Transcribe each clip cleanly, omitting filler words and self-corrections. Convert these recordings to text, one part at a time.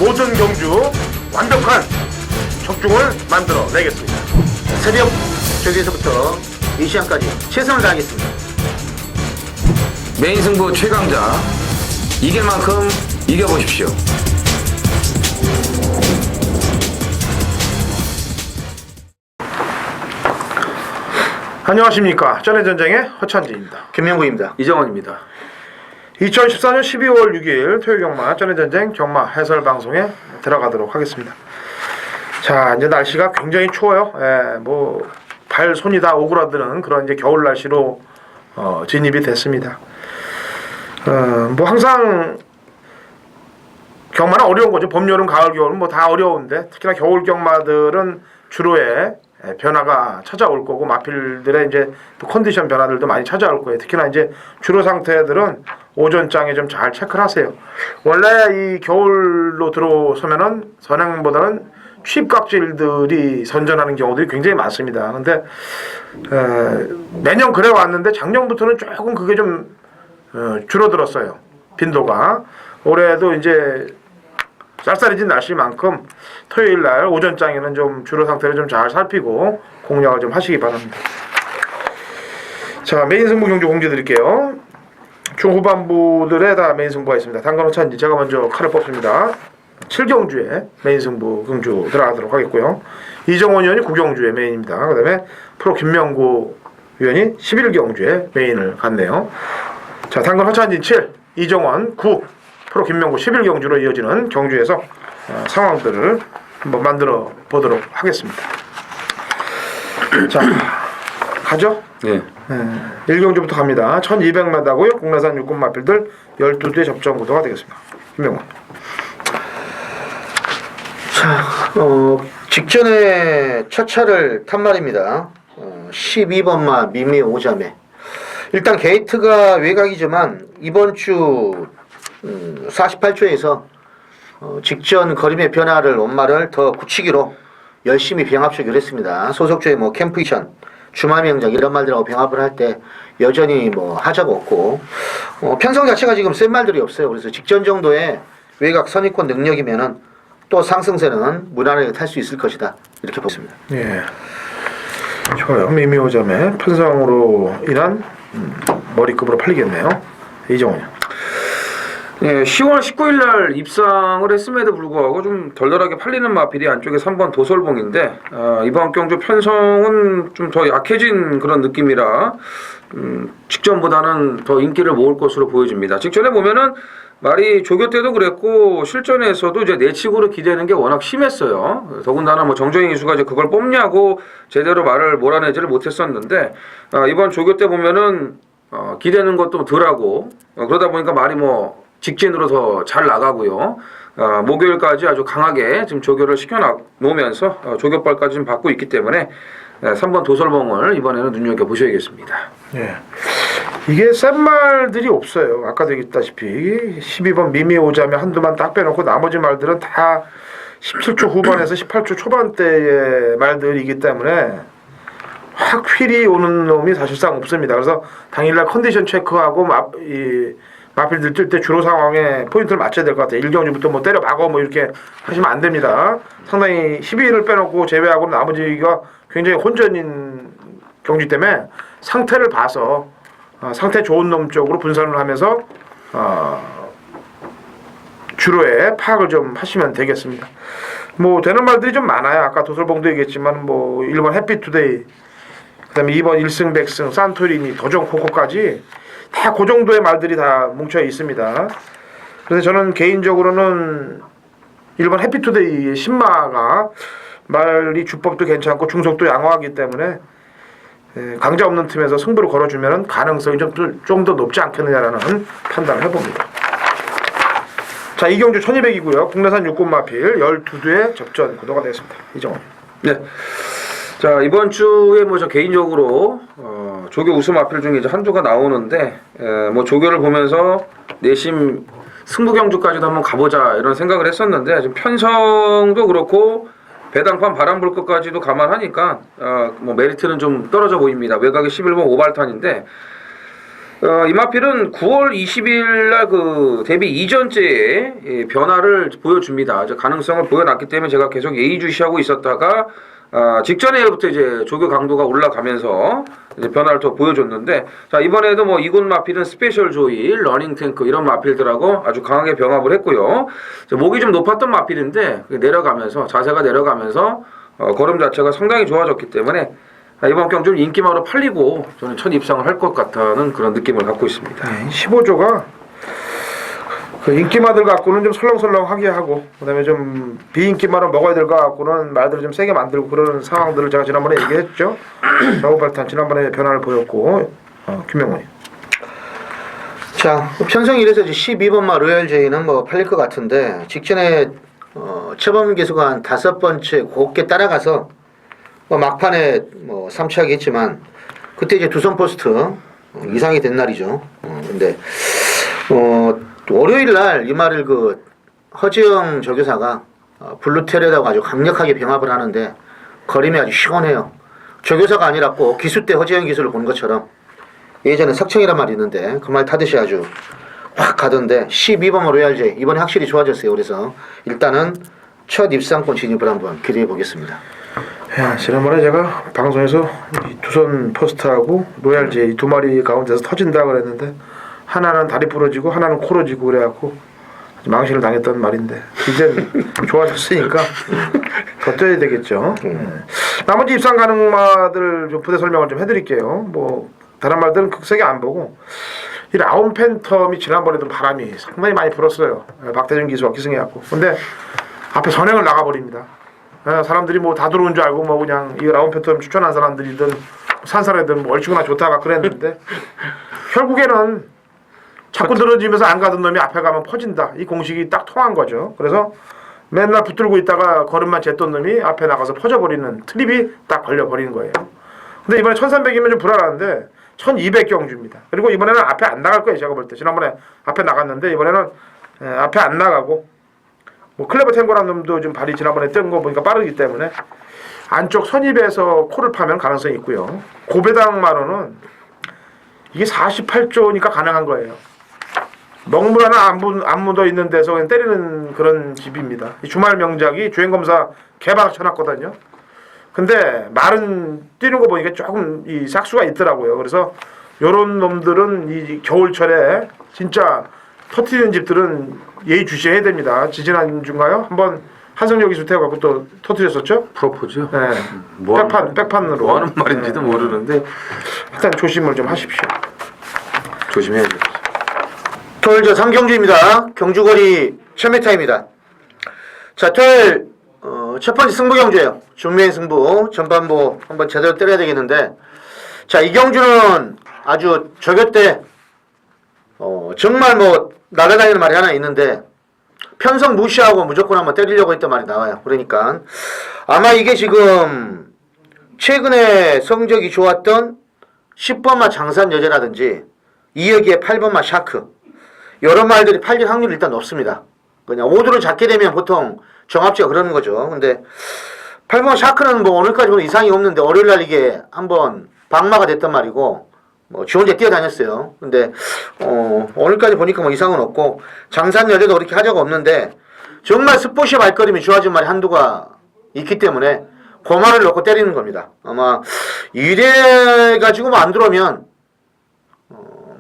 모든 경주 완벽한 적중을 만들어 내겠습니다. 새벽 저기에서부터 이 시간까지 최선을 다하겠습니다. 메인 승부 최강자 이길 만큼 이겨보십시오. 안녕하십니까. 전해전쟁의 허찬지입니다. 김명구입니다. 이정원입니다. 2014년 12월 6일 토요 경마 전해전쟁 경마 해설 방송에 들어가도록 하겠습니다. 자, 이제 날씨가 굉장히 추워요. 뭐 발 손이 다 오그라드는 그런 이제 겨울 날씨로 진입이 됐습니다. 뭐 항상 경마는 어려운 거죠. 봄, 여름, 가을, 겨울 뭐 다 어려운데 특히나 겨울 경마들은 주로의 변화가 찾아올 거고 마필들의 이제 또 컨디션 변화들도 많이 찾아올 거예요. 특히나 이제 주로 상태들은 오전장에 좀 잘 체크를 하세요. 원래 이 겨울로 들어서면은 선행보다는 취입각질들이 선전하는 경우들이 굉장히 많습니다. 근데 매년 그래 왔는데 작년부터는 조금 그게 좀 줄어들었어요. 빈도가. 올해도 이제 쌀쌀해진 날씨만큼 토요일날 오전장에는 좀 주로 상태를 좀 잘 살피고 공략을 좀 하시기 바랍니다. 자, 메인 승부 경주 공지 드릴게요. 중후반부들에 다 메인 승부가 있습니다. 당근 호찬지 제가 먼저 칼을 뽑습니다. 7경주에 메인 승부 경주 들어가도록 하겠고요. 이정원 의원이 9경주에 메인입니다. 그 다음에 프로 김명구 의원이 11경주에 메인을 갔네요. 자, 당근 허찬진 7, 이정원 9, 프로 김명구 11경주로 이어지는 경주에서 상황들을 한번 만들어 보도록 하겠습니다. 자, 가죠? 네. 1경주부터 갑니다. 1200m고요. 국내산 육군 마필들 12대 접전 구도가 되겠습니다. 김명구. 자, 직전에 첫 차를 탄 말입니다. 12번마 미미 오자매. 일단 게이트가 외곽이지만 이번 주 48초에서 직전 거림의 변화를 원마를 더 굳히기로 열심히 병합 처리를 했습니다. 소속주에 뭐 캠프이션, 주말명작 이런 말들하고 병합을 할 때 여전히 뭐 하자가 없고 편성 자체가 지금 센 말들이 없어요. 그래서 직전 정도의 외곽 선입권 능력이면은 또 상승세는 무난하게 탈 수 있을 것이다. 이렇게 보습니다. 예, 좋아요. 미미오점의 편성으로 인한 머리급으로 팔리겠네요. 이정원이요. 네, 10월 19일 날 입상을 했음에도 불구하고 좀 덜덜하게 팔리는 마필이 안쪽에 3번 도솔봉인데 이번 경주 편성은 좀 더 약해진 그런 느낌이라 직전보다는 더 인기를 모을 것으로 보여집니다. 직전에 보면은 말이 조교 때도 그랬고 실전에서도 이제 내치고로 기대는 게 워낙 심했어요. 더군다나 뭐 정정희 기수가 이제 그걸 뽑냐고 제대로 말을 몰아내지를 못했었는데 이번 조교 때 보면은 기대는 것도 덜하고 그러다 보니까 말이 뭐 직진으로 더 잘 나가고요. 목요일까지 아주 강하게 지금 조교를 시켜놓으면서 조교빨까지 좀 받고 있기 때문에 3번 도솔봉을 이번에는 눈여겨보셔야겠습니다. 예. 이게 센 말들이 없어요. 아까도 얘기했다시피 12번 미미오자매 한두만 딱 빼놓고 나머지 말들은 다 17초 후반에서 18초 초반대의 말들이기 때문에 확 휠이 오는 놈이 사실상 없습니다. 그래서 당일날 컨디션 체크하고 마필들 뜰 때 주로 상황에 포인트를 맞춰야 될 것 같아요. 1경주부터 뭐 때려 박어 뭐 이렇게 하시면 안 됩니다. 상당히 12일을 빼놓고 제외하고 나머지가 굉장히 혼전인 경기 때문에 상태를 봐서 상태 좋은 놈 쪽으로 분산을 하면서 주로의 파악을 좀 하시면 되겠습니다. 뭐 되는 말들이 좀 많아요. 아까 도솔봉도 얘기했지만 뭐 1번 해피투데이, 그다음에 2번 1승 100승 산토리니 도전 코코까지 다 그 정도의 말들이 다 뭉쳐 있습니다. 그래서 저는 개인적으로는 1번 해피투데이의 신마가 말이 주법도 괜찮고 중속도 양호하기 때문에 강자 없는 팀에서 승부를 걸어주면 가능성이 좀 더 높지 않겠느냐라는 판단을 해봅니다. 자, 이경주 1200이고요. 국내산 육군 마필 12두의 접전 구도가 되겠습니다. 이정원. 네. 자, 이번 주에 뭐 저 개인적으로 조교 우승 마필 중에 이제 한주가 나오는데 뭐 조교를 보면서 내심 승부 경주까지도 한번 가보자 이런 생각을 했었는데 지금 편성도 그렇고 배당판 바람 불 것까지도 감안하니까 뭐 메리트는 좀 떨어져 보입니다. 외곽이 11번 오발탄인데 이 마필은 9월 20일 날 그 데뷔 이전째에 변화를 보여줍니다. 이제 가능성을 보여놨기 때문에 제가 계속 예의주시하고 있었다가 직전에부터 이제 조교 강도가 올라가면서 이제 변화를 더 보여줬는데, 자 이번에도 뭐 이군 마필은 스페셜 조이, 러닝 탱크 이런 마필들하고 아주 강하게 병합을 했고요. 목이 좀 높았던 마필인데 내려가면서 자세가 내려가면서 걸음 자체가 상당히 좋아졌기 때문에 이번 경 좀 인기마로 팔리고 저는 첫 입상을 할 것 같다는 그런 느낌을 갖고 있습니다. 15조가 그 인기마들 갖고는 좀 설렁설렁하게 하고, 그다음에 좀 비인기마로 먹어야 될 것 갖고는 말들을 좀 세게 만들고 그런 상황들을 제가 지난번에 얘기했죠. 좌우발탄 지난번에 변화를 보였고, 김명훈이. 자, 편성 1에서 12번마 로얄 제이는 뭐 팔릴 것 같은데, 직전에 최범 기수가 한 5번째 곱게 따라가서 막판에 뭐 3차하게 했지만, 그때 이제 두선 포스트 이상이 된 날이죠. 근데 월요일 날 이 말을 그 허지영 조교사가 블루테레라고 아주 강력하게 병합을 하는데 거림이 아주 시원해요. 조교사가 아니라 꼭 기수 때 허지영 기수를 본 것처럼 예전에 석청이란 말이 있는데 그 말 타듯이 아주 확 가던데 12번 로얄제 이번에 확실히 좋아졌어요. 그래서 일단은 첫 입상권 진입을 한번 기대해 보겠습니다. 야, 지난번에 제가 방송에서 이 두선 포스트하고 로얄제 이 두 마리 가운데서 터진다 그랬는데 하나는 다리 부러지고 하나는 코러지고 그래갖고 망신을 당했던 말인데 이제 좋아졌으니까 더 떠야 되겠죠. 나머지 입상 가능마들 좀 부대 설명을 좀 해드릴게요. 뭐 다른 말들은 극세게 안 보고 이 라운 팬텀이 지난번에도 바람이 상당히 많이 불었어요. 박대준 기수가 기승해갖고. 근데 앞에 선행을 나가버립니다. 사람들이 뭐 다 들어온 줄 알고 뭐 그냥 이 라운 팬텀 추천한 사람들이든 산 사람이든 뭐 얼추구나 좋다가 그랬는데 결국에는 자꾸 늘어지면서 안 가던 놈이 앞에 가면 퍼진다. 이 공식이 딱 통한 거죠. 그래서 맨날 붙들고 있다가 걸음만 쟀던 놈이 앞에 나가서 퍼져버리는 트립이 딱 걸려버리는 거예요. 근데 이번에 1300이면 좀 불안한데 1200경주입니다. 그리고 이번에는 앞에 안 나갈 거예요. 제가 볼 때. 지난번에 앞에 나갔는데 이번에는 앞에 안 나가고 뭐 클레버 탱고라는 놈도 좀 발이 지난번에 뜬 거 보니까 빠르기 때문에 안쪽 선입에서 코를 파면 가능성이 있고요. 고배당 마로는 이게 48조니까 가능한 거예요. 먹물 하나 안 묻어 있는 데서 그냥 때리는 그런 집입니다. 이 주말 명작이 주행검사 개박 쳐놨거든요. 근데 말은 뛰는 거 보니까 조금 이 삭수가 있더라고요. 그래서 요런 놈들은 이 겨울철에 진짜 터트리는 집들은 예의주시해야 됩니다. 지지난주인가요? 한번 한성역 기수 태워갖고 또 터트렸었죠? 프로포즈요? 네. 백판으로. 뭐 하는 말인지도 네. 모르는데 일단 조심을 좀 하십시오. 조심해야죠. 토요일 저 3경주입니다. 경주거리 1000m입니다. 자, 토요일 첫 번째 승부 경주예요. 중매인 승부. 전반부 한번 제대로 때려야 되겠는데, 자, 이 경주는 아주 저교 때 정말 뭐 날아다니는 말이 하나 있는데 편성 무시하고 무조건 한번 때리려고 했던 말이 나와요. 그러니까 아마 이게 지금 최근에 성적이 좋았던 10번마 장산 여자라든지 2여기에 8번마 샤크 여러 말들이 팔릴 확률이 일단 높습니다. 그냥 오두를 잡게 되면 보통 정합지가 그러는 거죠. 근데 8번마 샤크는 뭐 오늘까지 보면 이상이 없는데 월요일날 이게 한번 방마가 됐단 말이고 뭐 지 혼자 뛰어다녔어요. 근데 오늘까지 보니까 뭐 이상은 없고 장산 여자도 그렇게 하자가 없는데 정말 스포시 발걸음이 좋아진 말이 한두가 있기 때문에 그 말을 놓고 때리는 겁니다. 아마 이래 가지고 뭐 안 들어오면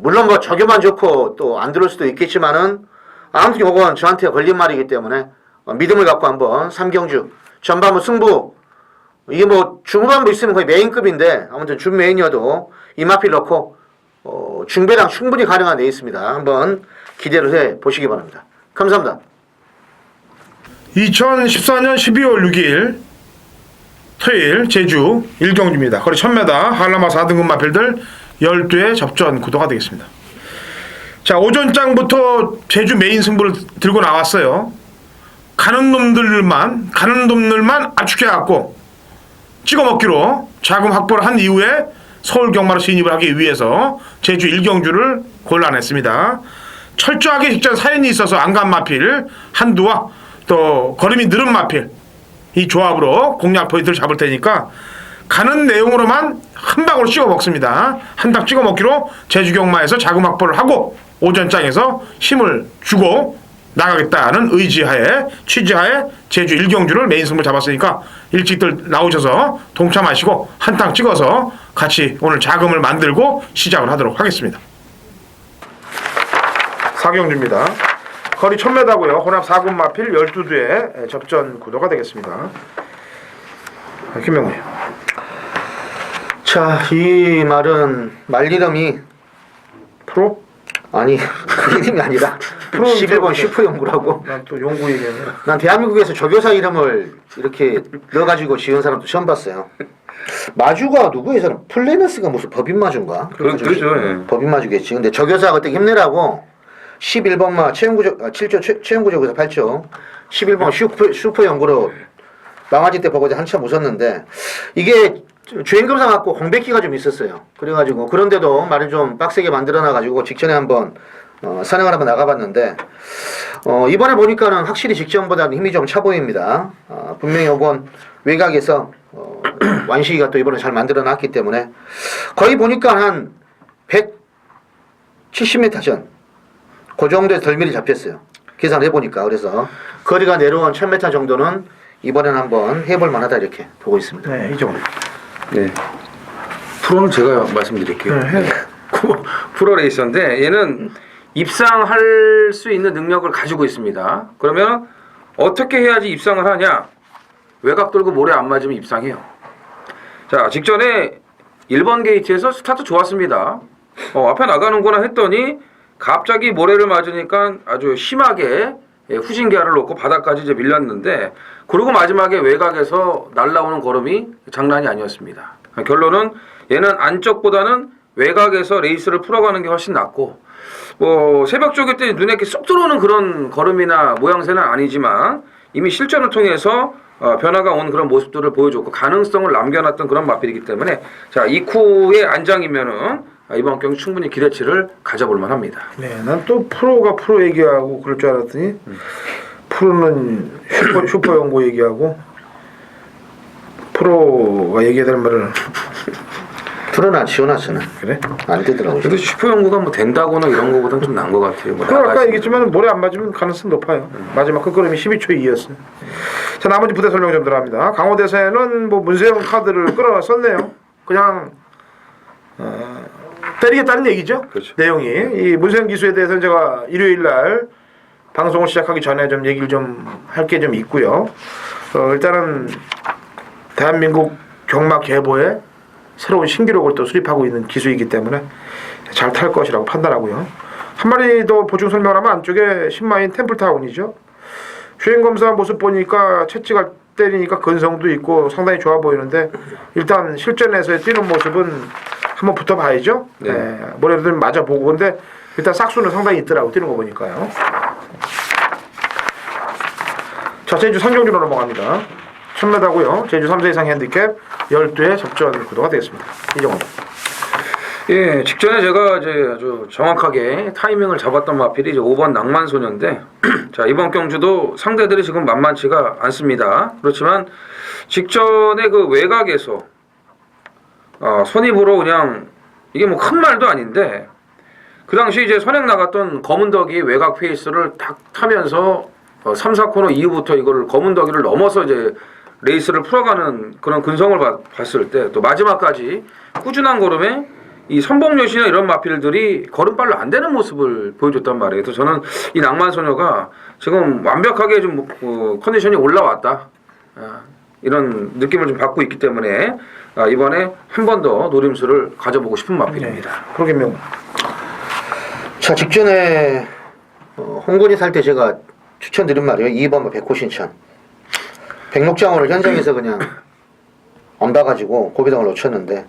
물론 뭐 저교만 좋고 또 안 들어올 수도 있겠지만은 아무튼 이건 저한테 걸린 말이기 때문에 믿음을 갖고 한번 3경주 전반부 승부 이게 뭐 중후반부 있으면 거의 메인급인데 아무튼 준메인이어도 이마필 넣고 중배당 충분히 가능한 데 있습니다. 한번 기대를 해 보시기 바랍니다. 감사합니다. 2014년 12월 6일 토요일 제주 1경주입니다. 거리 1000m 한라마 4등급 마필들 12회 접전 구도가 되겠습니다. 자, 오전장부터 제주 메인 승부를 들고 나왔어요. 가는 놈들만 압축해갖고 찍어먹기로 자금 확보를 한 이후에 서울 경마로 진입을 하기 위해서 제주 1경주를 골라냈습니다. 철저하게 직전 사연이 있어서 안 간 마필 한두와 또 걸음이 느른 마필 이 조합으로 공략 포인트를 잡을 테니까 가는 내용으로만 한 방울 찍어 먹습니다. 한 방 찍어 먹기로 제주 경마에서 자금 확보를 하고 오전장에서 힘을 주고 나가겠다는 의지하에 취지하에 제주 1경주를 메인 승부 잡았으니까 일찍들 나오셔서 동참하시고 한탕 찍어서 같이 오늘 자금을 만들고 시작을 하도록 하겠습니다. 4경주입니다. 거리 1000m고요. 혼합 4군 마필 12두의 접전 구도가 되겠습니다. 김명훈. 자, 이 말은 말 이름이 프로? 아니 그 이름이 아니라 11번 슈퍼연구라고. 난 또 연구 얘기했네. 난 대한민국에서 조교사 이름을 이렇게 넣어가지고 지은 사람도 처음 봤어요. 마주가 누구예요? 사람 플레너스가 무슨 법인마주인가? 그렇죠. 예. 법인마주겠지. 근데 조교사가 그때 힘내라고 11번마 최영구조 7조 최영구조에서 8조 11번 슈퍼연구로 망아지 때 보고 한참 웃었는데 이게 주행검사 갖고 공백기가 좀 있었어요. 그래가지고 그런데도 말을 좀 빡세게 만들어놔가지고 직전에 한번 선행을 한번 나가봤는데 이번에 보니까는 확실히 직전보다는 힘이 좀 차 보입니다. 분명히 이건 외곽에서 완식이가 또 이번에 잘 만들어놨기 때문에 거의 보니까 한 170m 전 그 정도에서 덜미리 잡혔어요. 계산을 해보니까. 그래서 거리가 내려온 1000m 정도는 이번에는 한번 해볼 만하다 이렇게 보고 있습니다. 네, 이 정도. 네. 프로는 제가 말씀드릴게요. 네. 프로 레이서인데 얘는 입상할 수 있는 능력을 가지고 있습니다. 그러면 어떻게 해야지 입상을 하냐? 외곽 돌고 모래 안 맞으면 입상해요. 자, 직전에 1번 게이트에서 스타트 좋았습니다. 앞에 나가는구나 했더니 갑자기 모래를 맞으니까 아주 심하게 후진기아를 놓고 바닥까지 이제 밀렸는데 그리고 마지막에 외곽에서 날라오는 걸음이 장난이 아니었습니다. 결론은 얘는 안쪽보다는 외곽에서 레이스를 풀어가는 게 훨씬 낫고 새벽 조기 때 눈에 이렇게 쏙 들어오는 그런 걸음이나 모양새는 아니지만 이미 실전을 통해서 변화가 온 그런 모습들을 보여줬고 가능성을 남겨놨던 그런 마필이기 때문에 자, 이쿠의 안장이면은 이번 경기 충분히 기대치를 가져볼 만합니다. 네, 난 또 프로가 프로 얘기하고 그럴 줄 알았더니 프로는 슈퍼 연구 얘기하고 프로가 얘기해야 될 말을 프로나 지원하서는 그래? 안 되더라고요. 그래도 슈퍼 연구가 뭐 된다거나 이런 거보다는 좀 나은 것 같아요. 그걸 아까 얘기했지만 모래 안 맞으면 가능성 높아요. 마지막 끝걸음이 12초 2였어요. 자, 나머지 부대 설명 좀 들어갑니다. 강호대사에는 뭐 문세영 카드를 끌어썼네요. 그냥 때리겠다는 얘기죠. 그렇죠. 내용이 이 문세영 기수에 대해서는 제가 일요일 날 방송을 시작하기 전에 좀 얘기를 좀 할 게 좀 있고요. 일단은 대한민국 경마 계보에 새로운 신기록을 또 수립하고 있는 기수이기 때문에 잘 탈 것이라고 판단하고요. 한 마리 더 보충 설명하면 안쪽에 신마인 템플타운이죠. 주행검사 모습 보니까 채찍을 때리니까 근성도 있고 상당히 좋아 보이는데 일단 실전에서의 뛰는 모습은 한번 붙어봐야죠. 네. 네, 뭐래도 맞아보고 근데 일단 싹수는 상당히 있더라고 뛰는 거 보니까요. 자, 제주 3경주로 넘어갑니다. 1000m고요. 제주 3세 이상 핸디캡 12의 접전 구도가 되겠습니다. 이정원. 예, 직전에 제가 이제 아주 정확하게 타이밍을 잡았던 마필이 이제 5번 낭만소녀인데, 자, 이번 경주도 상대들이 지금 만만치가 않습니다. 그렇지만, 직전에 그 외곽에서, 선입으로 그냥, 이게 뭐 큰 말도 아닌데, 그 당시 이제 선행 나갔던 검은덕이 외곽 페이스를 딱 타면서, 3, 4코너 이후부터 이걸 검은덕이를 넘어서 이제 레이스를 풀어가는 그런 근성을 봤을 때, 또 마지막까지 꾸준한 걸음에 이 선봉여신이나 이런 마필들이 걸음발로 안 되는 모습을 보여줬단 말이에요. 그래서 저는 이 낭만소녀가 지금 완벽하게 좀 컨디션이 올라왔다. 이런 느낌을 좀 받고 있기 때문에 이번에 한 번 더 노림수를 가져보고 싶은 마필입니다. 그러겠네요. 자, 직전에 홍군이 살 때 제가 추천드린 말이에요. 2번 백호신천. 백록장원을 현장에서 그냥 얹어가지고 고비등을 놓쳤는데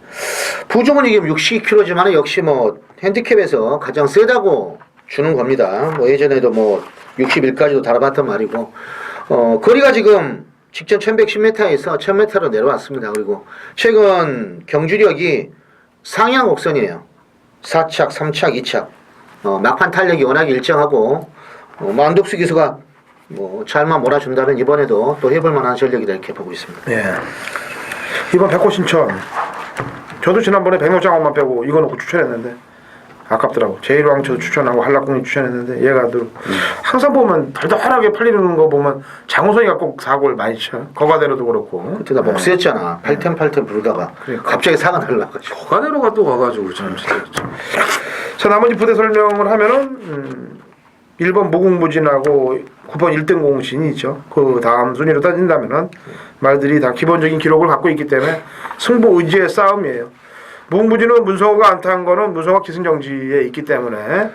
부종은 이게 62kg지만 역시 뭐 핸디캡에서 가장 세다고 주는 겁니다. 뭐 예전에도 뭐 61까지도 달아봤던 말이고 거리가 지금 직전 1110m에서 1000m로 내려왔습니다. 그리고 최근 경주력이 상향 곡선이에요. 4착, 3착, 2착 막판 탄력이 워낙 일정하고 안독수 기수가 뭐 잘만 몰아준다면 이번에도 또 해볼 만한 전력이다 이렇게 보고 있습니다. 예. 이번 백호신천 저도 지난번에 백록장원만 빼고 이거 놓고 추천했는데 아깝더라고. 제일왕초도 추천하고 한락궁이 추천했는데 얘가 늘 항상 보면 덜덜하게 팔리는 거 보면 장호성이가 꼭 사고를 많이 쳐. 거가대로도 그렇고. 그때 나 목수였잖아. 팔템 부르다가 그러니까. 갑자기 사가 날라가지고. 거가대로가 또 가가지고 참 진짜. 자, 나머지 부대 설명을 하면은 1번 무궁무진하고 9번 1등 공신이 있죠. 그 다음 순위로 따진다면은 말들이 다 기본적인 기록을 갖고 있기 때문에 승부 의지의 싸움이에요. 무궁무진은 문성호가 안타한 거는 문성호가 기승정지에 있기 때문에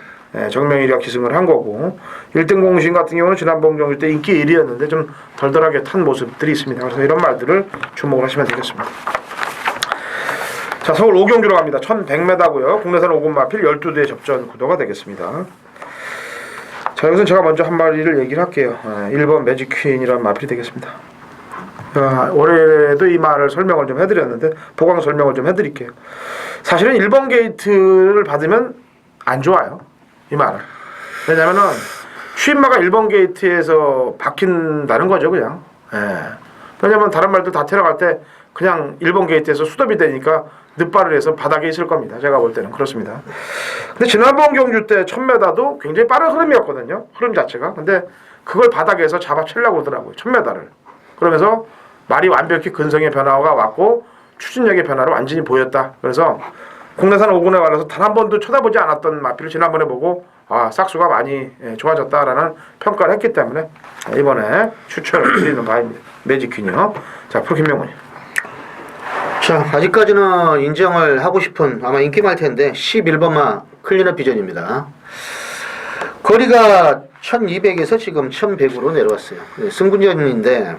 정명일이가 기승을 한 거고 1등 공신 같은 경우는 지난번 경기 때 인기 1위였는데 좀 덜덜하게 탄 모습들이 있습니다. 그래서 이런 말들을 주목을 하시면 되겠습니다. 자, 서울 오경주로 갑니다. 1100m고요. 국내산 5군 마필 12대 접전 구도가 되겠습니다. 자, 여기서 제가 먼저 한 마리를 얘기를 할게요. 1번 매직퀸이라는 마필이 되겠습니다. 올해도 이 말을 설명을 좀 해드렸는데 보강 설명을 좀 해드릴게요. 사실은 1번 게이트를 받으면 안 좋아요. 이 말은. 왜냐면은 취임마가 1번 게이트에서 박힌다는 거죠, 그냥. 왜냐면 다른 말들 다 테러갈 때 그냥 1번 게이트에서 수dob이 되니까 늑발을 해서 바닥에 있을 겁니다. 제가 볼 때는 그렇습니다. 근데 지난번 경주 때 1000m도 굉장히 빠른 흐름이었거든요. 흐름 자체가. 근데 그걸 바닥에서 잡아채려고 그러더라고요. 1000m를. 그러면서 말이 완벽히 근성의 변화가 왔고 추진력의 변화를 완전히 보였다. 그래서 국내산 5군에 관해서 단 한 번도 쳐다보지 않았던 마필을 지난번에 보고 싹수가 많이 좋아졌다라는 평가를 했기 때문에 이번에 추천을 드리는 바입니다. 매직퀸이요. 자, 프로김명훈이. 자, 아직까지는 인정을 하고 싶은 아마 인기 많을 텐데 11번마 클린업 비전입니다. 거리가 1200에서 지금 1100으로 내려왔어요. 승군전인데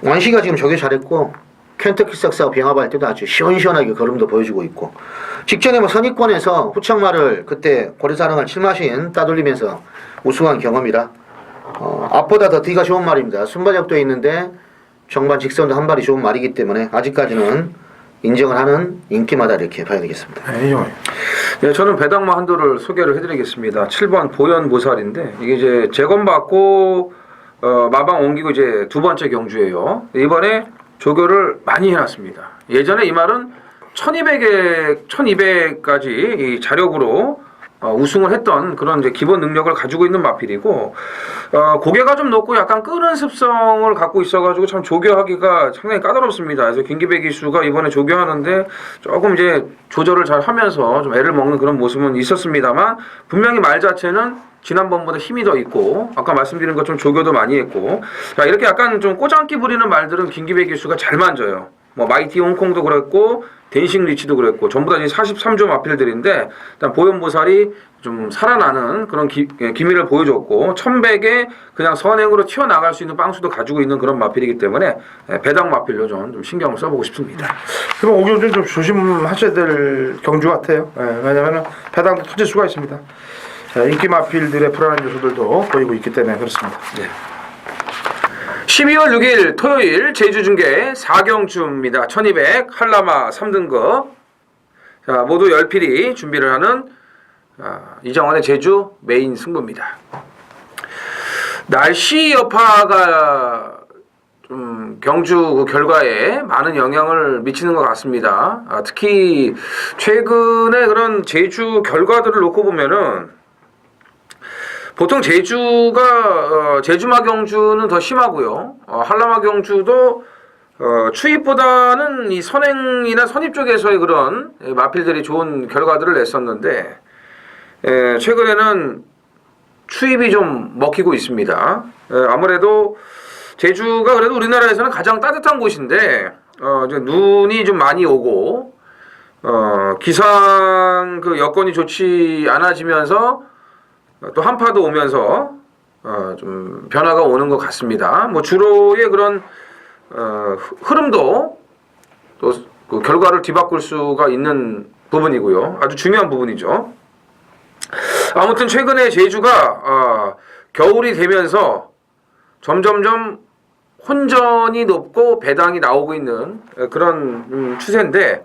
완시가 지금 저게 잘했고 켄터키 삭스하고 병합할 때도 아주 시원시원하게 걸음도 보여주고 있고 직전에 뭐 선입권에서 후창마를 그때 고래사랑을 7마신 따돌리면서 우승한 경험이라 앞보다 더 뒤가 좋은 말입니다. 순발력도 있는데 정반 직선도 한 발이 좋은 말이기 때문에 아직까지는 인정을 하는 인기마다 이렇게 봐야 되겠습니다. 네, 저는 배당마 한도를 소개를 해드리겠습니다. 7번 보현보살인데 이게 이제 재검받고 마방 옮기고 이제 두 번째 경주예요. 이번에 조교를 많이 해놨습니다. 예전에 이 말은 1200까지 이 자력으로 우승을 했던 그런 이제 기본 능력을 가지고 있는 마필이고 고개가 좀 높고 약간 끄는 습성을 갖고 있어가지고 참 조교하기가 상당히 까다롭습니다. 그래서 김기배 기수가 이번에 조교하는데 조금 이제 조절을 잘 하면서 좀 애를 먹는 그런 모습은 있었습니다만 분명히 말 자체는 지난번보다 힘이 더 있고 아까 말씀드린 것처럼 조교도 많이 했고 자 이렇게 약간 좀 꼬장기 부리는 말들은 김기배 기수가 잘 만져요. 뭐 마이티 홍콩도 그랬고 댄싱 리치도 그랬고 전부 다 이제 43조 마필들인데 일단 보현보살이 좀 살아나는 그런 기미를 보여줬고 1100에 그냥 선행으로 튀어나갈 수 있는 빵수도 가지고 있는 그런 마필이기 때문에 배당 마필로 좀 신경을 써보고 싶습니다. 그럼 오경주는 좀 조심하셔야 될 경주 같아요. 왜냐하면 배당도 터질 수가 있습니다. 인기 마필들의 불안한 요소들도 보이고 있기 때문에 그렇습니다. 네. 12월 6일 토요일 제주중계 4경주입니다. 1200 한라마 3등급 자, 모두 10필이 준비를 하는 이정환의 제주 메인 승부입니다. 날씨 여파가 좀 경주 그 결과에 많은 영향을 미치는 것 같습니다. 특히 최근에 그런 제주 결과들을 놓고 보면은 보통 제주가 제주마 경주는 더 심하고요. 한라마 경주도 추입보다는 이 선행이나 선입 쪽에서의 그런 마필들이 좋은 결과들을 냈었는데 최근에는 추입이 좀 먹히고 있습니다. 아무래도 제주가 그래도 우리나라에서는 가장 따뜻한 곳인데 이제 눈이 좀 많이 오고 기상 그 여건이 좋지 않아지면서 또 한파도 오면서 좀 변화가 오는 것 같습니다. 뭐 주로의 그런 흐름도 또 그 결과를 뒤바꿀 수가 있는 부분이고요. 아주 중요한 부분이죠. 아무튼 최근에 제주가 겨울이 되면서 점점점 혼전이 높고 배당이 나오고 있는 그런 추세인데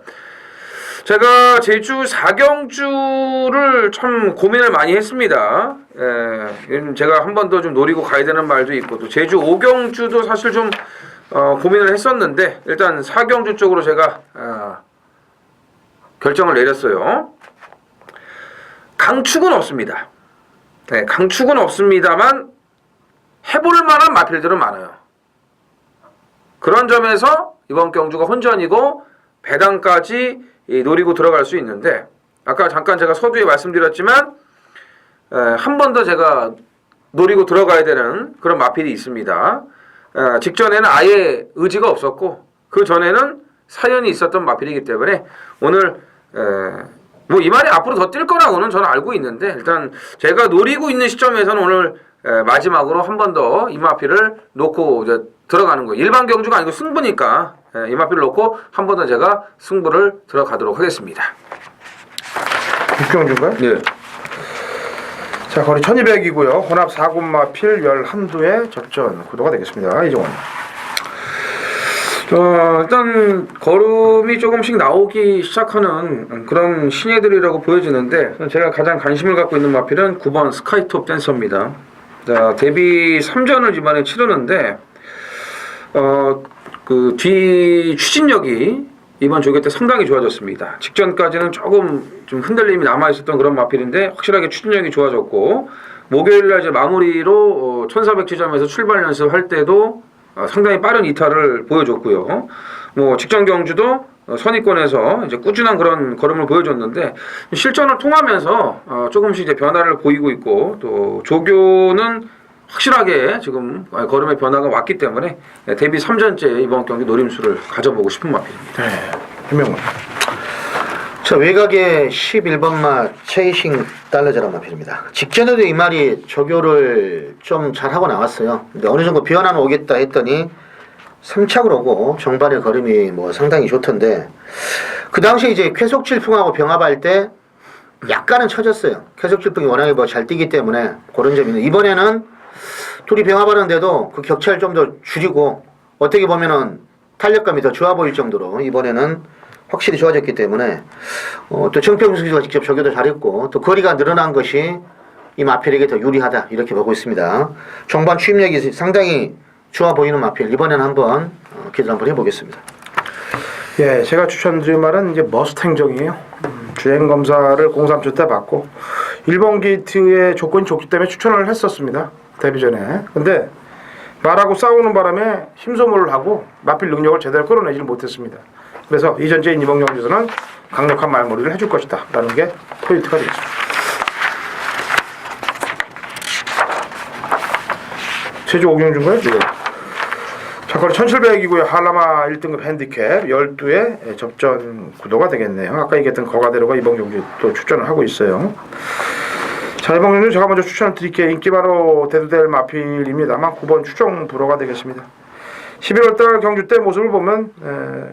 제가 제주 4경주를 참 고민을 많이 했습니다. 예, 제가 한 번 더 좀 노리고 가야 되는 말도 있고 또 제주 5경주도 사실 좀 고민을 했었는데 일단 4경주 쪽으로 제가 결정을 내렸어요. 강축은 없습니다. 네, 강축은 없습니다만 해볼 만한 마필들은 많아요. 그런 점에서 이번 경주가 혼전이고 배당까지 노리고 들어갈 수 있는데 아까 잠깐 제가 서두에 말씀드렸지만 한 번 더 제가 노리고 들어가야 되는 그런 마필이 있습니다. 직전에는 아예 의지가 없었고 그 전에는 사연이 있었던 마필이기 때문에 오늘 뭐 이 말이 앞으로 더 뛸 거라고는 저는 알고 있는데 일단 제가 노리고 있는 시점에서는 오늘 마지막으로 한 번 더 이 마필을 놓고 이제 들어가는 거예요. 일반 경주가 아니고 승부니까 이 마필을 놓고 한 번 더 제가 승부를 들어가도록 하겠습니다. 6경주인가요? 네. 자, 거리 1200이고요. 혼합 4군 마필 11두의 접전 구도가 되겠습니다. 이종원. 일단 걸음이 조금씩 나오기 시작하는 그런 신예들이라고 보여지는데 제가 가장 관심을 갖고 있는 마필은 9번 스카이톱 댄서입니다. 자, 데뷔 3전을 이번에 치르는데 그 뒤 추진력이 이번 조교 때 상당히 좋아졌습니다. 직전까지는 조금 좀 흔들림이 남아있었던 그런 마필인데 확실하게 추진력이 좋아졌고 목요일날 이제 마무리로 1400지점에서 출발 연습할 때도 상당히 빠른 이탈을 보여줬고요. 뭐 직전 경주도 선입권에서 이제 꾸준한 그런 걸음을 보여줬는데 실전을 통하면서 조금씩 이제 변화를 보이고 있고 또 조교는 확실하게 지금 걸음의 변화가 왔기 때문에 데뷔 3전째 이번 경기 노림수를 가져보고 싶은 마필입니다. 네. 김명훈. 자, 외곽의 11번마 체이싱 달러제란 마필입니다. 직전에도 이 말이 조교를 좀 잘하고 나왔어요. 근데 어느 정도 변화는 오겠다 했더니 3착을 오고 정반의 걸음이 뭐 상당히 좋던데 그 당시에 이제 쾌속칠풍하고 병합할 때 약간은 처졌어요. 쾌속칠풍이 워낙에 뭐 잘 뛰기 때문에 그런 점이 있는데 이번에는 둘이 병합하는데도 그 격차를 좀 더 줄이고 어떻게 보면은 탄력감이 더 좋아 보일 정도로 이번에는 확실히 좋아졌기 때문에 또 정평수 선수가 직접 조교도 잘했고 또 거리가 늘어난 것이 이 마필에게 더 유리하다 이렇게 보고 있습니다. 종반 추임력이 상당히 좋아 보이는 마필 이번에는 한번 기대를 한번 해보겠습니다. 예, 제가 추천드릴 말은 이제 머스탱정이에요. 주행 검사를 03주 때 받고 일본 게이트의 조건이 좋기 때문에 추천을 했었습니다. 데뷔 전에. 근데 말하고 싸우는 바람에 힘소모를 하고 마필 능력을 제대로 끌어내지를 못했습니다. 그래서 이전제인 이번 경기에서는 강력한 말머리를 해줄 것이다 라는 게 포인트가 되겠습니다. 제주 5경주인가요? 네. 자, 거리 1700이고요. 한라마 1등급 핸디캡 12의 접전 구도가 되겠네요. 아까 얘기했던 거가대로가 이번 경기 또 출전을 하고 있어요. 자, 이번 경기 제가 먼저 추천을 드릴게요. 인기 바로 대두될 마필입니다만 9번 추정 불허가 되겠습니다. 11월달 경주 때 모습을 보면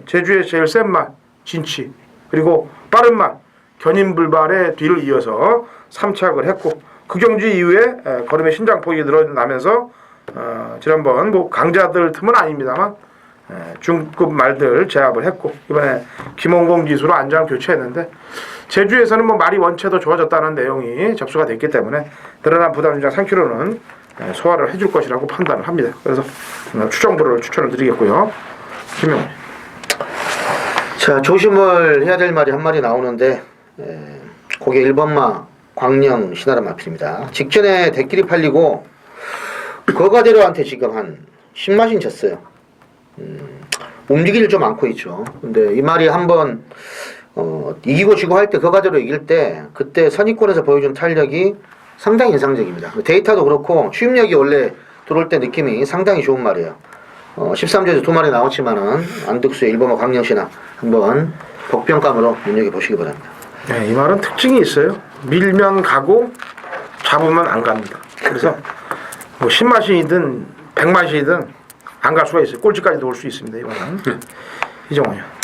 제주의 제일 센 말 진치 그리고 빠른 말 견인불발의 뒤를 이어서 3착을 했고 그 경주 이후에 걸음의 신장폭이 늘어나면서 지난번 뭐 강자들 틈은 아닙니다만 중급 말들 제압을 했고 이번에 김원공 기수로 안장 교체했는데 제주에서는 뭐 말이 원체 더 좋아졌다는 내용이 접수가 됐기 때문에 늘어난 부담 인장 3kg는 소화를 해줄 것이라고 판단을 합니다. 그래서 추정부를 추천을 드리겠고요. 김명훈. 자, 조심을 해야 될 말이 한 마리 나오는데 그게 1번마 광령 신하란 마필입니다. 직전에 대끼리 팔리고 거가대로한테 지금 한 10마신 졌어요. 움직이질 좀 않고 있죠. 근데 이 말이 한번 이기고 지고 할 때 거가대로 이길 때 그때 선입권에서 보여준 탄력이 상당히 인상적입니다. 데이터도 그렇고 추임력이 원래 들어올 때 느낌이 상당히 좋은 말이에요. 13조에서 두 마리 나왔지만은 안득수의 1번마 광령 신하 한번 복병감으로 눈여겨보시기 바랍니다. 네, 이 말은 특징이 있어요. 밀면 가고 잡으면 안 갑니다. 그래서 뭐 10마신이든 100마신이든 안 갈 수가 있어요. 꼴찌까지도 올 수 있습니다. 이거는. 이정원이요.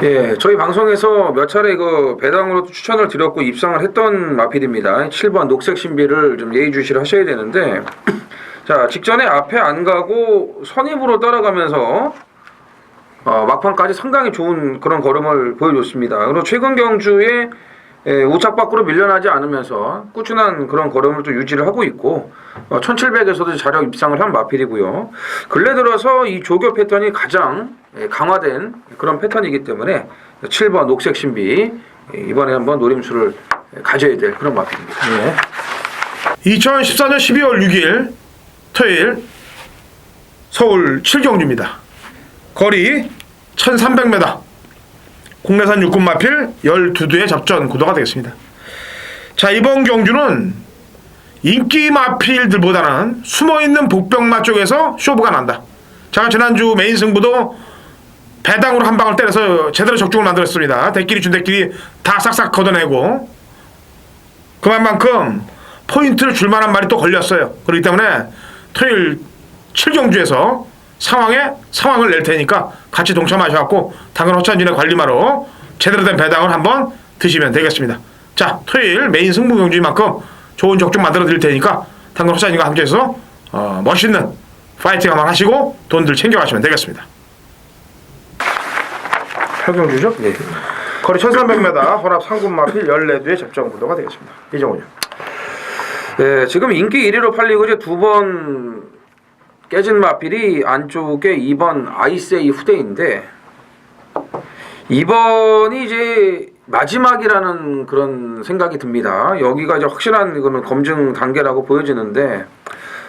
예, 저희 방송에서 몇 차례 그 배당으로 추천을 드렸고 입상을 했던 마필입니다. 7번 녹색 신비를 좀 예의주시를 하셔야 되는데 자, 직전에 앞에 안 가고 선입으로 따라가면서 막판까지 상당히 좋은 그런 걸음을 보여줬습니다. 그리고 최근 경주에 우착 밖으로 밀려나지 않으면서 꾸준한 그런 걸음을 또 유지를 하고 있고 1700에서도 자력 입상을 한 마필이고요. 근래 들어서 이 조교 패턴이 가장 강화된 그런 패턴이기 때문에 7번 녹색 신비 이번에 한번 노림수를 가져야 될 그런 마필입니다. 2014년 12월 6일 토요일 서울 7경주입니다. 거리 1300m, 국내산 육군 마필 12두의 접전 구도가 되겠습니다. 자, 이번 경주는 인기 마필들보다는 숨어있는 복병마 쪽에서 쇼부가 난다. 제가 지난주 메인 승부도 배당으로 한 방을 때려서 제대로 적중을 만들었습니다. 대끼리 준대끼리 다 싹싹 걷어내고 그만큼 포인트를 줄 만한 말이 또 걸렸어요. 그렇기 때문에 토요일 7경주에서 상황을 낼 테니까 같이 동참하셔갖고 당근 허찬진의 관리마로 제대로 된 배당을 한번 드시면 되겠습니다. 자, 토요일 메인 승부 경주인 만큼 좋은 적중 만들어 드릴 테니까 당근 허찬진과 함께해서 멋있는 파이팅 한번 하시고 돈들 챙겨가시면 되겠습니다. 8경주죠? 네. 거리 1300m, 혼합 상군 마필 14두의 접전 구도가 되겠습니다. 이정훈이요. 네, 지금 인기 1위로 팔리고 이제 2번 깨진 마필이 안쪽에 2번 아이세이 후대인데 2번이 이제 마지막이라는 그런 생각이 듭니다. 여기가 이제 확실한 이거는 검증 단계라고 보여지는데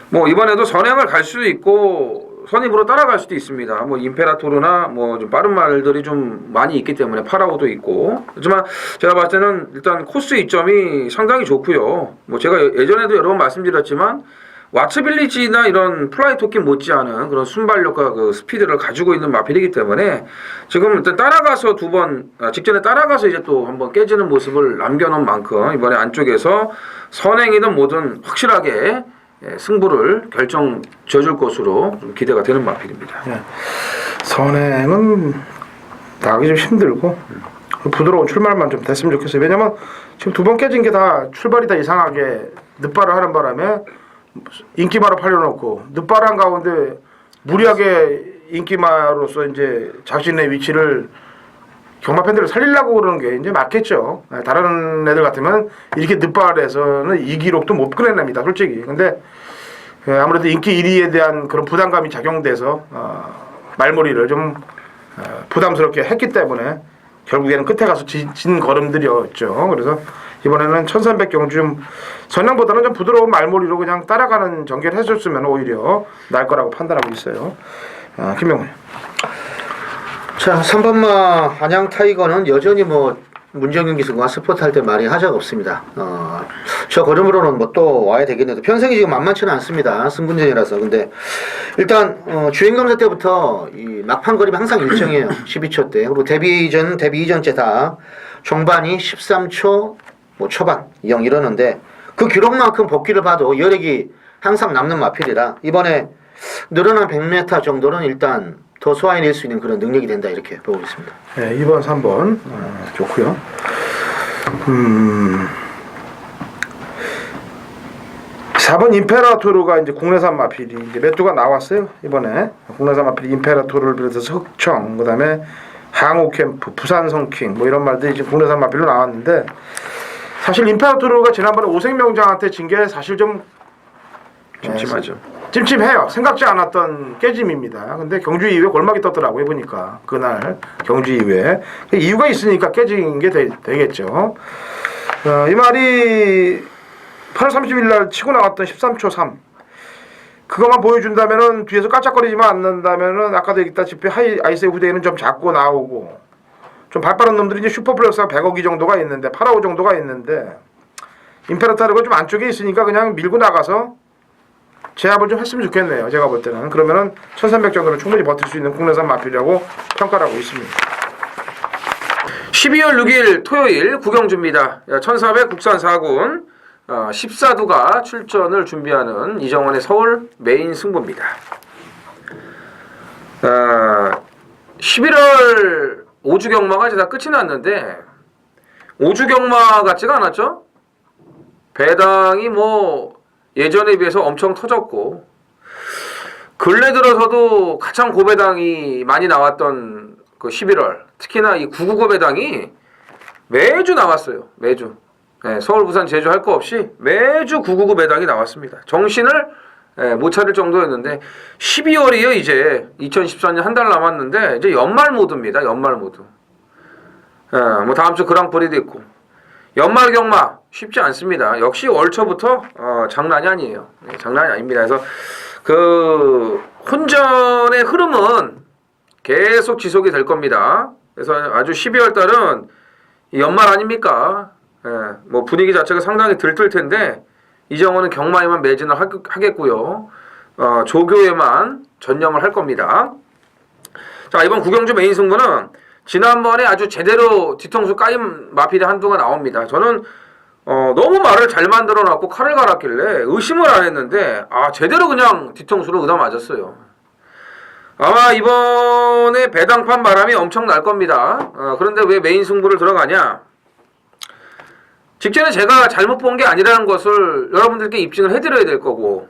뭐 이번에도 선행을 갈 수도 있고 선입으로 따라갈 수도 있습니다. 뭐 임페라토르나 뭐 좀 빠른 말들이 좀 많이 있기 때문에 파라오도 있고. 하지만 제가 봤을 때는 일단 코스 이점이 상당히 좋고요. 뭐 제가 예전에도 여러 번 말씀드렸지만 와츠빌리지나 이런 플라이 토끼 못지않은 그런 순발력과 그 스피드를 가지고 있는 마필이기 때문에 지금 일단 따라가서 직전에 따라가서 이제 또 한번 깨지는 모습을 남겨놓은 만큼 이번에 안쪽에서 선행이든 뭐든 확실하게 승부를 결정 지어줄 것으로 좀 기대가 되는 마필입니다. 선행은 나가기 좀 힘들고 부드러운 출발만 좀 됐으면 좋겠어요. 왜냐면 지금 2번 깨진 게 다 출발이 다 이상하게 늦발을 하는 바람에 인기마로 팔려놓고 늦발한 가운데 무리하게 인기마로서 이제 자신의 위치를 경마 팬들을 살리려고 그러는 게 이제 맞겠죠. 다른 애들 같으면 이렇게 늦발해서는 이 기록도 못 꺼내냅니다, 솔직히. 근데 아무래도 인기 1위에 대한 그런 부담감이 작용돼서 말머리를 좀 부담스럽게 했기 때문에 결국에는 끝에 가서 진 걸음들이었죠. 그래서 이번에는 1300경주 좀 선행보다는 좀 부드러운 말머리로 그냥 따라가는 전개를 해줬으면 오히려 나을 거라고 판단하고 있어요. 김명훈. 자, 3번마 안양 타이거는 여전히 뭐 문정윤 기수가 스포트 할 때 말이 하자가 없습니다. 저 걸음으로는 뭐 또 와야 되겠는데 편성이 지금 만만치는 않습니다. 승분전이라서. 근데 일단 주행 검사 때부터 이 막판 거리가 항상 일정해요. 12초 때. 그리고 데뷔 이전째 다 종반이 13초 뭐 초반 0 이러는데 그 기록만큼 복귀를 봐도 여력이 항상 남는 마필이라 이번에 늘어난 100m 정도는 일단 더 소화해낼 수 있는 그런 능력이 된다 이렇게 보고 있습니다. 네, 2번, 3번 좋고요. 4번 임페라토르가 이제 국내산 마필이 이제 몇 두가 나왔어요. 이번에 국내산 마필 임페라토르를 비롯해서 흑청, 그다음에 항우 캠프, 부산 성킹 뭐 이런 말들이 이제 국내산 마필로 나왔는데 사실 임페라토르가 지난번에 오색명장한테 진 게 사실 좀 찜찜하죠. 찜찜해요. 생각지 않았던 깨짐입니다. 근데 경주 이후에 골막이 떴더라고요. 보니까 그날 경주 이후에 이유가 있으니까 깨진 게 되겠죠. 이 말이 8월 30일 날 치고 나왔던 13초 3 그것만 보여준다면은 뒤에서 깔짝거리지만 않는다면은 아까도 얘기했다시피 아이스의 후대에는 좀 작고 나오고 좀 발빠른 놈들이 이제 슈퍼플렉스가 100억이 정도가 있는데 8억 정도가 있는데 임페라토르가 좀 안쪽에 있으니까 그냥 밀고 나가서 제압을 좀 했으면 좋겠네요. 제가 볼 때는. 그러면은 1300 정도는 충분히 버틸 수 있는 국내산 마필이라고 평가를 하고 있습니다. 12월 6일 토요일 구경주입니다. 1400 국산 4군 14두가 출전을 준비하는 이정원의 서울 메인 승부입니다. 11월 5주 경마가 이제 다 끝이 났는데 5주 경마 같지가 않았죠? 배당이 뭐 예전에 비해서 엄청 터졌고 근래 들어서도 가장 고배당이 많이 나왔던 그 11월 특히나 이 999 배당이 매주 나왔어요. 매주. 예, 서울, 부산, 제주 할 거 없이 매주 999 배당이 나왔습니다. 정신을 못 차릴 정도였는데 12월이요 이제 2014년 한 달 남았는데 이제 연말 모드입니다. 연말 모드. 뭐 다음 주 그랑프리도 있고 연말 경마 쉽지 않습니다. 역시 월초부터 장난이 아니에요. 장난이 아닙니다. 그래서 그 혼전의 흐름은 계속 지속이 될 겁니다. 그래서 아주 12월 달은 연말 아닙니까? 뭐 분위기 자체가 상당히 들뜰 텐데 이정호는 경마에만 매진을 하겠고요. 조교에만 전념을 할 겁니다. 자, 이번 구경주 메인 승부는 지난번에 아주 제대로 뒤통수 까인 마필이 한두가 나옵니다. 저는 너무 말을 잘 만들어놨고 칼을 갈았길래 의심을 안 했는데 제대로 그냥 뒤통수를 의다 맞았어요. 아마 이번에 배당판 바람이 엄청 날 겁니다. 그런데 왜 메인 승부를 들어가냐? 직전에 제가 잘못 본 게 아니라는 것을 여러분들께 입증을 해드려야 될 거고,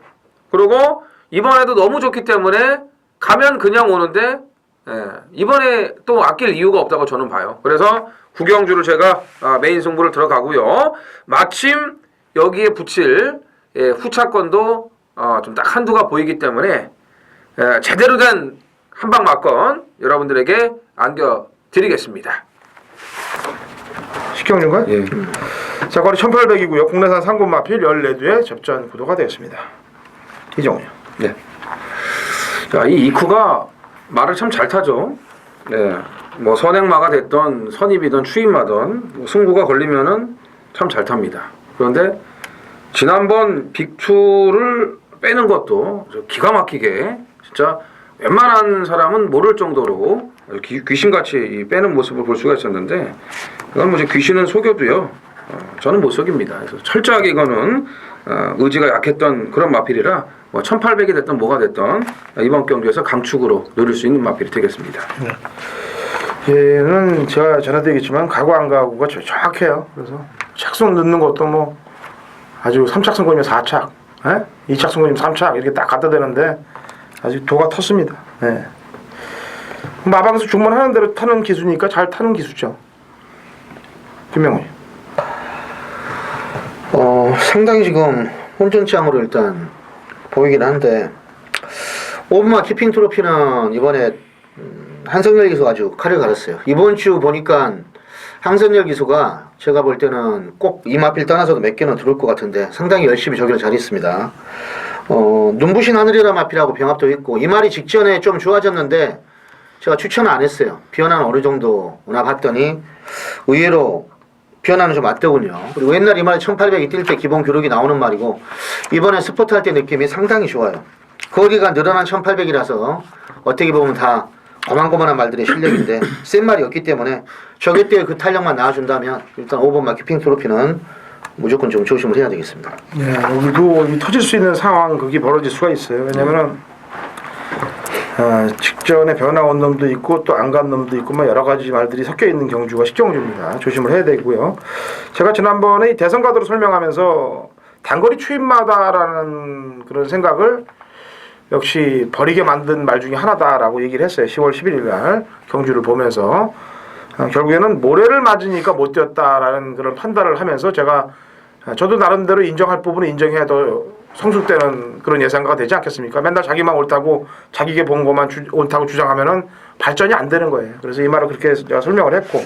그리고 이번에도 너무 좋기 때문에 가면 그냥 오는데 이번에 또 아낄 이유가 없다고 저는 봐요. 그래서 구경주를 제가 메인 승부를 들어가고요. 마침 여기에 붙일 후차권도 좀 딱 한두가 보이기 때문에 제대로 된 한방 맞건 여러분들에게 안겨드리겠습니다. 식경주인가요? 예. 자, 거리 1800이고요. 국내산 상급 마필 14두의 접전 구도가 되겠습니다. 이정우요. 네. 자, 이 이쿠가 말을 참 잘 타죠. 네. 뭐 선행마가 됐던 선입이든 추임마든 뭐 승부가 걸리면은 참 잘 탑니다. 그런데 지난번 빅2를 빼는 것도 기가 막히게 진짜 웬만한 사람은 모를 정도로 귀신같이 빼는 모습을 볼 수가 있었는데 이건 뭐 귀신은 속여도요. 저는 못 속입니다. 그래서 철저하게 이거는 의지가 약했던 그런 마필이라 뭐 1800이 됐든 뭐가 됐든 이번 경기에서 강축으로 노릴 수 있는 마필이 되겠습니다. 얘는 제가 전해드리겠지만 가구 안 가구가 정확해요. 그래서 착순 넣는 것도 뭐 아주 3착 승권이면 4착, 2착 승권이면 3착 이렇게 딱 갖다 대는데 아주 도가 텄습니다. 마방에서 중문하는 대로 타는 기수니까 잘 타는 기수죠. 김명훈. 상당히 지금 혼전장으로 일단 보이긴 한데 오브마 키핑 트로피는 이번에 한성열 기수 아주 칼을 갈았어요. 이번 주 보니까 한성열 기수가 제가 볼 때는 꼭 이 마필 떠나서도 몇 개는 들어올 것 같은데 상당히 열심히 저기를 잘했습니다. 눈부신 하늘이라 마필하고 병합도 있고 이 말이 직전에 좀 좋아졌는데 제가 추천을 안 했어요. 변화는 어느 정도 오나 봤더니 의외로 변화는 좀 맞더군요. 그리고 옛날 이 말이 1800이 뛸 때 기본 기록이 나오는 말이고 이번에 스포트 할 때 느낌이 상당히 좋아요. 거리가 늘어난 1800이라서 어떻게 보면 다 고만고만한 말들의 실력인데 센 말이 없기 때문에 저기 때 그 탄력만 나와준다면 일단 5번 마키핑 트로피는 무조건 좀 조심을 해야 되겠습니다. 네, 여기도 터질 수 있는 상황 그게 벌어질 수가 있어요. 왜냐면은 직전에 변화 온 놈도 있고 또 안 간 놈도 있고 뭐 여러 가지 말들이 섞여 있는 경주가 식경주입니다. 조심을 해야 되고요. 제가 지난번에 이 대선 가도로 설명하면서 단거리 추임마다라는 그런 생각을 역시 버리게 만든 말 중에 하나다라고 얘기를 했어요. 10월 11일 날 경주를 보면서 결국에는 모래를 맞으니까 못 뛰었다라는 그런 판단을 하면서 제가 저도 나름대로 인정할 부분은 인정해도 성숙되는 그런 예상가가 되지 않겠습니까? 맨날 자기만 옳다고 자기게 본 것만 옳다고 주장하면은 발전이 안 되는 거예요. 그래서 이 말을 그렇게 제가 설명을 했고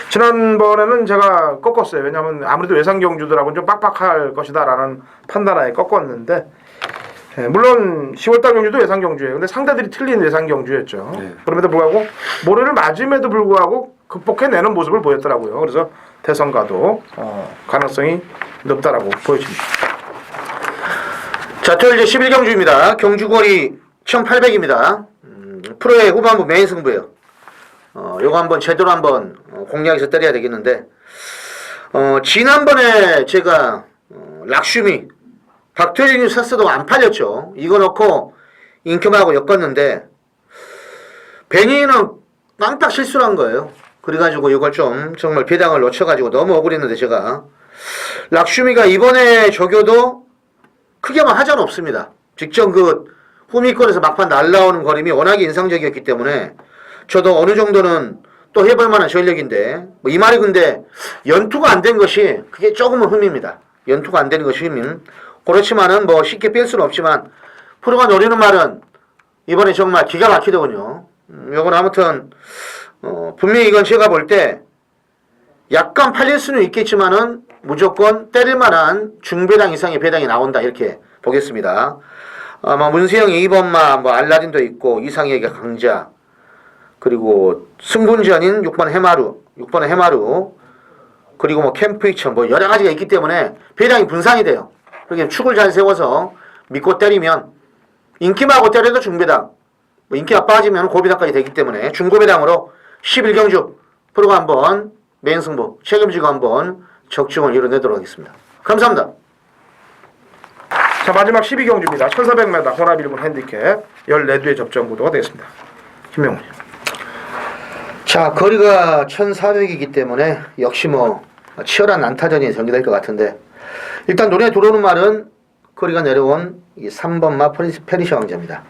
지난번에는 제가 꺾었어요. 왜냐하면 아무래도 외상 경주들하고는 좀 빡빡할 것이다라는 판단하에 꺾었는데 물론 10월달 경주도 외상 경주예요. 근데 상대들이 틀린 외상 경주였죠. 그럼에도 불구하고 모래를 맞음에도 불구하고 극복해내는 모습을 보였더라고요. 그래서 대선가도 가능성이 높다라고 보여집니다. 자, 저 이제 11경주입니다. 경주거리 1800입니다. 프로의 후반부 메인 승부예요. 요거 한번 제대로 한번 공략해서 때려야 되겠는데 지난번에 제가 락슈미 박태진이 샀어도 안 팔렸죠. 이거 넣고 인큐하고 엮었는데 베니는 깜빡 실수를 한 거예요. 그래가지고 이걸 좀 정말 배당을 놓쳐가지고 너무 억울했는데 제가 락슈미가 이번에 적여도 크게만 하자는 없습니다. 직전 그 후미권에서 막판 날라오는 거림이 워낙에 인상적이었기 때문에 저도 어느 정도는 또 해볼 만한 전력인데 뭐 이 말이 근데 연투가 안 된 것이 그게 조금은 흠입니다. 연투가 안 되는 것이 흠임. 그렇지만은 뭐 쉽게 뺄 수는 없지만 프로가 노리는 말은 이번에 정말 기가 막히더군요. 요건 아무튼 분명히 이건 제가 볼 때 약간 팔릴 수는 있겠지만은 무조건 때릴 만한 중배당 이상의 배당이 나온다 이렇게 보겠습니다. 뭐 문세영이 2번마 뭐 알라딘도 있고 이상혁의 강자 그리고 승분전인 6번 해마루 그리고 뭐 캠프이천 뭐 여러 가지가 있기 때문에 배당이 분산이 돼요. 그렇게 축을 잘 세워서 믿고 때리면 인기마고 때려도 중배당 뭐 인기가 빠지면 고배당까지 되기 때문에 중고배당으로 11경주 프로가 한번 맹승부 책임지고 한번 적중을 이뤄내도록 하겠습니다. 감사합니다. 자, 마지막 12경주입니다. 1400m 혼합 1분 핸디캡 14두의 접전 구도가 되겠습니다. 김명훈. 자, 거리가 1400이기 때문에 역시 뭐 치열한 난타전이 전개될 것 같은데 일단 눈에 들어오는 말은 거리가 내려온 이 3번마 페리시 왕자입니다.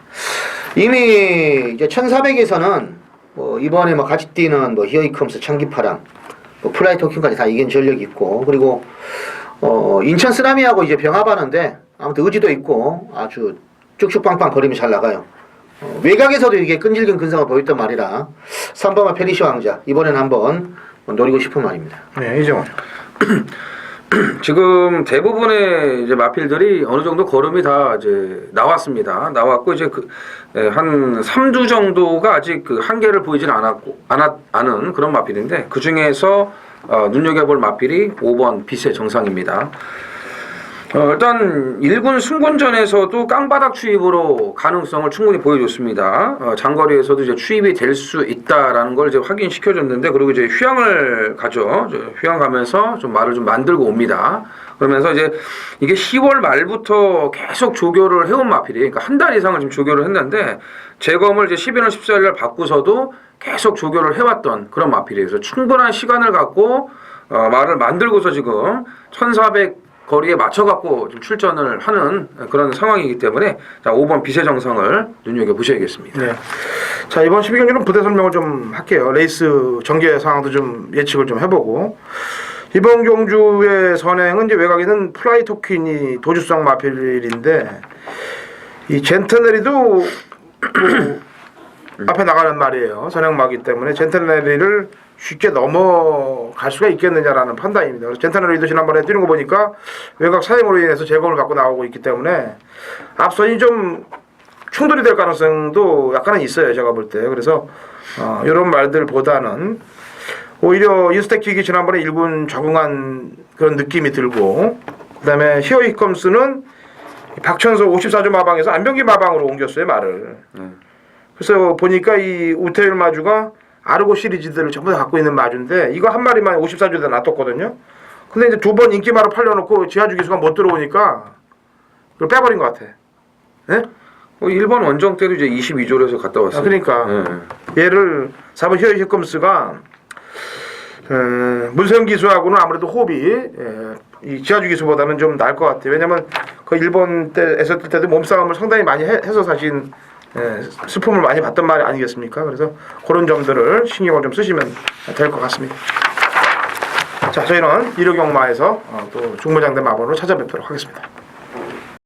이미 이제 1400에서는 뭐 이번에 뭐 같이 뛰는 뭐 히어이컴스 청기파랑 뭐 플라이 토킹까지 다 이긴 전력이 있고 그리고 인천 쓰나미하고 이제 병합하는데 아무튼 의지도 있고 아주 쭉쭉빵빵 거리면 잘 나가요. 외곽에서도 이게 끈질긴 근성을 보였단 말이라 3번마 페리시 왕자 이번엔 한번 노리고 싶은 말입니다. 네, 이정원. 지금 대부분의 이제 마필들이 어느 정도 걸음이 다 이제 나왔습니다. 나왔고 이제 한 3두 정도가 아직 그 한계를 보이지는 않은 그런 마필인데 그 중에서 눈여겨볼 마필이 5번 빛의 정상입니다. 일단 1군 승군전에서도 깡바닥 추입으로 가능성을 충분히 보여줬습니다. 장거리에서도 이제 추입이 될 수 있다라는 걸 이제 확인시켜줬는데 그리고 이제 휴양을 가죠. 휴양 가면서 좀 말을 좀 만들고 옵니다. 그러면서 이제 이게 10월 말부터 계속 조교를 해온 마필이 그러니까 한 달 이상을 지금 조교를 했는데 재검을 이제 11월 14일 날 받고서도 계속 조교를 해왔던 그런 마필이에요. 그래서 충분한 시간을 갖고 말을 만들고서 지금 1400 거리에 맞춰갖고 좀 출전을 하는 그런 상황이기 때문에 자 5번 빛의 정상을 눈여겨보셔야겠습니다. 네. 자, 이번 12경주는 부대 설명을 좀 할게요. 레이스 전개 상황도 좀 예측을 좀 해보고 이번 경주의 선행은 이제 외곽에는 플라이 토퀸이 도주성 마필인데 이 젠트네리도 앞에 나가는 말이에요. 선행마기 때문에 젠트네리를 쉽게 넘어갈 수가 있겠느냐라는 판단입니다. 그래서 젠트네리도 지난번에 뛰는 거 보니까 외곽 사행으로 인해서 제공을 받고 나오고 있기 때문에 앞선이 좀 충돌이 될 가능성도 약간은 있어요. 제가 볼 때. 그래서 이런 말들보다는 오히려 인스택킥이 지난번에 1군 적응한 그런 느낌이 들고 그 다음에 히어이컴스는 박천서 54조 마방에서 안병기 마방으로 옮겼어요. 말을. 그래서 보니까 이 우태율 마주가 아르고 시리즈들을 전부 다 갖고 있는 마주인데 이거 한 마리만 54조에다 놔뒀거든요. 근데 이제 두 번 인기마로 팔려놓고 지하주 기수가 못 들어오니까 그걸 빼버린 것 같아. 네? 1번 원정 때도 이제 22조로 해서 갔다 왔어요. 그러니까 얘를 4번 히어이컴스가 문세영 기수하고는 아무래도 호흡이 이 지하주 기수보다는 좀 나을 것 같아요. 왜냐면 그 일본 때에서 뛸 때도 몸싸움을 상당히 많이 해서 사실 슬픔을 많이 받던 말이 아니겠습니까? 그래서 그런 점들을 신경을 좀 쓰시면 될 것 같습니다. 자, 저희는 1호 경마에서 또 중무장대 마법으로 찾아뵙도록 하겠습니다.